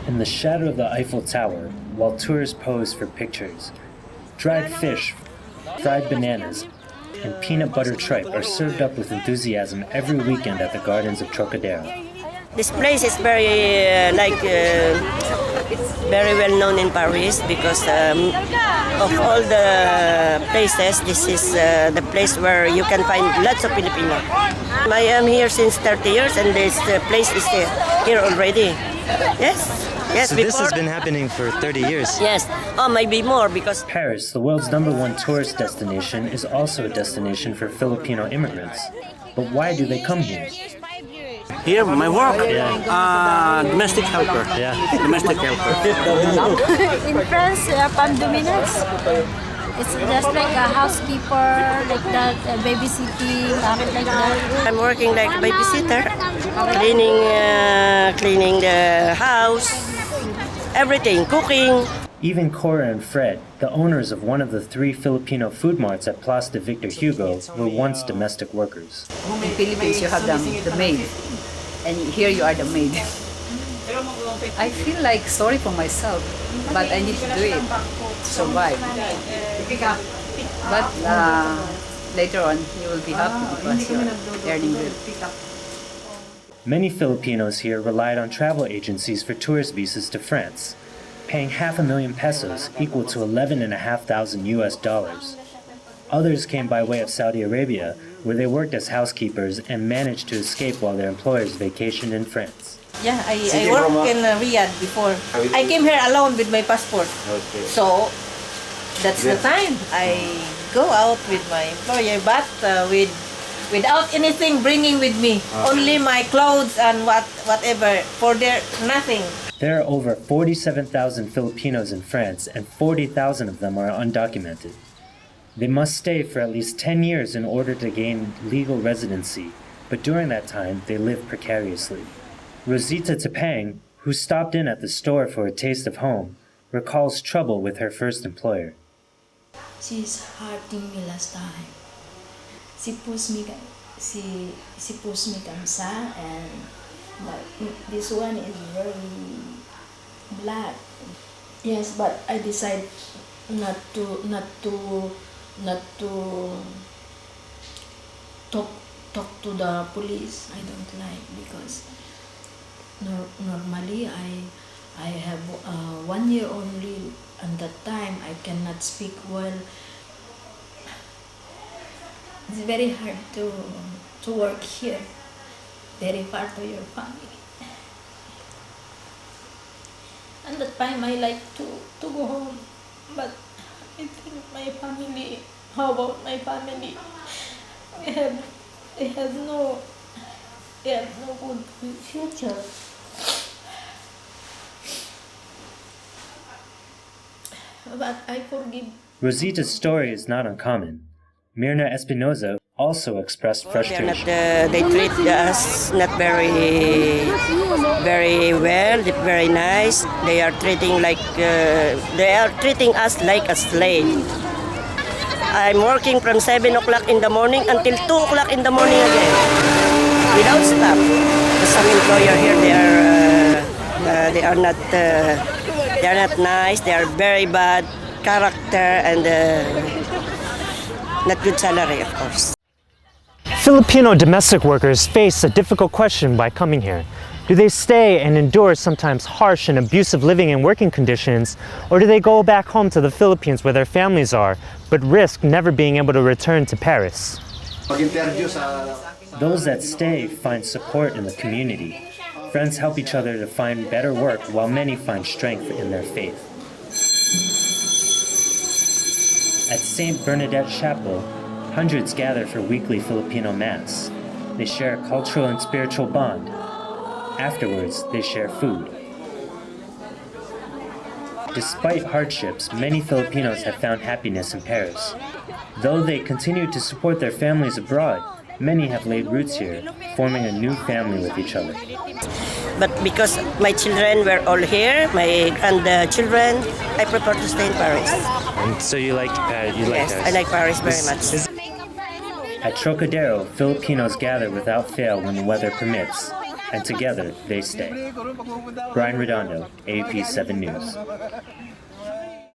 In the shadow of the Eiffel Tower, while tourists pose for pictures, dried fish, fried bananas, and peanut butter tripe are served up with enthusiasm every weekend at the gardens of Trocadero. This place is very very well known in Paris because of all the places, this is the place where you can find lots of Filipino. I am here since 30 years and this place is here already. Yes, so this has been happening for 30 years? Yes, maybe more because Paris, the world's #1 tourist destination, is also a destination for Filipino immigrants. But why do they come here? Here, my work, Yeah. domestic helper. Yeah. Domestic helper. In France, femme de ménage. It's just like a housekeeper, like that, babysitting, like that. I'm working like a babysitter, cleaning the house, everything, cooking. Even Cora and Fred, the owners of one of the 3 Filipino food marts at Place de Victor Hugo, were once domestic workers. In Philippines, you have the maid, and here you are the maid. I feel like sorry for myself, but I need to do it to survive. But later on, you will be happy because you're earning good. Many Filipinos here relied on travel agencies for tourist visas to France, paying $500,000 pesos, equal to $11,500 US. Others came by way of Saudi Arabia, where they worked as housekeepers and managed to escape while their employers vacationed in France. Yeah, I worked in Riyadh before. I came here alone with my passport. Okay. So, that's the time I go out with my employer, but without anything bringing with me. Only my clothes and whatever. For their nothing. There are over 47,000 Filipinos in France, and 40,000 of them are undocumented. They must stay for at least 10 years in order to gain legal residency, but during that time, they live precariously. Rosita Tepang, who stopped in at the store for a taste of home, recalls trouble with her first employer. She's hurting me last time. She pushed me kamsa, and this one is very black. Yes, but I decided not to talk to the police. I don't like because normally I have 1 year only, and that time I cannot speak well. It's very hard to work here, very far to your family. And that time I like to go home, but I think my family. How about my family? They have no good future. But I forgive. Rosita's story is not uncommon. Mirna Espinoza also expressed frustration. They treat us not very well, very nice. They are treating us like a slave. I'm working from 7 o'clock in the morning until 2 o'clock in the morning again, without stop. Some employer here, they are not nice. They are very bad character and not good salary, of course. Filipino domestic workers face a difficult question by coming here. Do they stay and endure sometimes harsh and abusive living and working conditions, or do they go back home to the Philippines where their families are, but risk never being able to return to Paris? Those that stay find support in the community. Friends help each other to find better work, while many find strength in their faith. At St. Bernadette Chapel, hundreds gather for weekly Filipino Mass. They share a cultural and spiritual bond. Afterwards, they share food. Despite hardships, many Filipinos have found happiness in Paris. Though they continue to support their families abroad, many have laid roots here, forming a new family with each other. But because my children were all here, my grandchildren, I prefer to stay in Paris. And so you like Paris? Yes, I like Paris very much. At Trocadero, Filipinos gather without fail when the weather permits. and together they stay. Brian Redondo, AAP 7 News.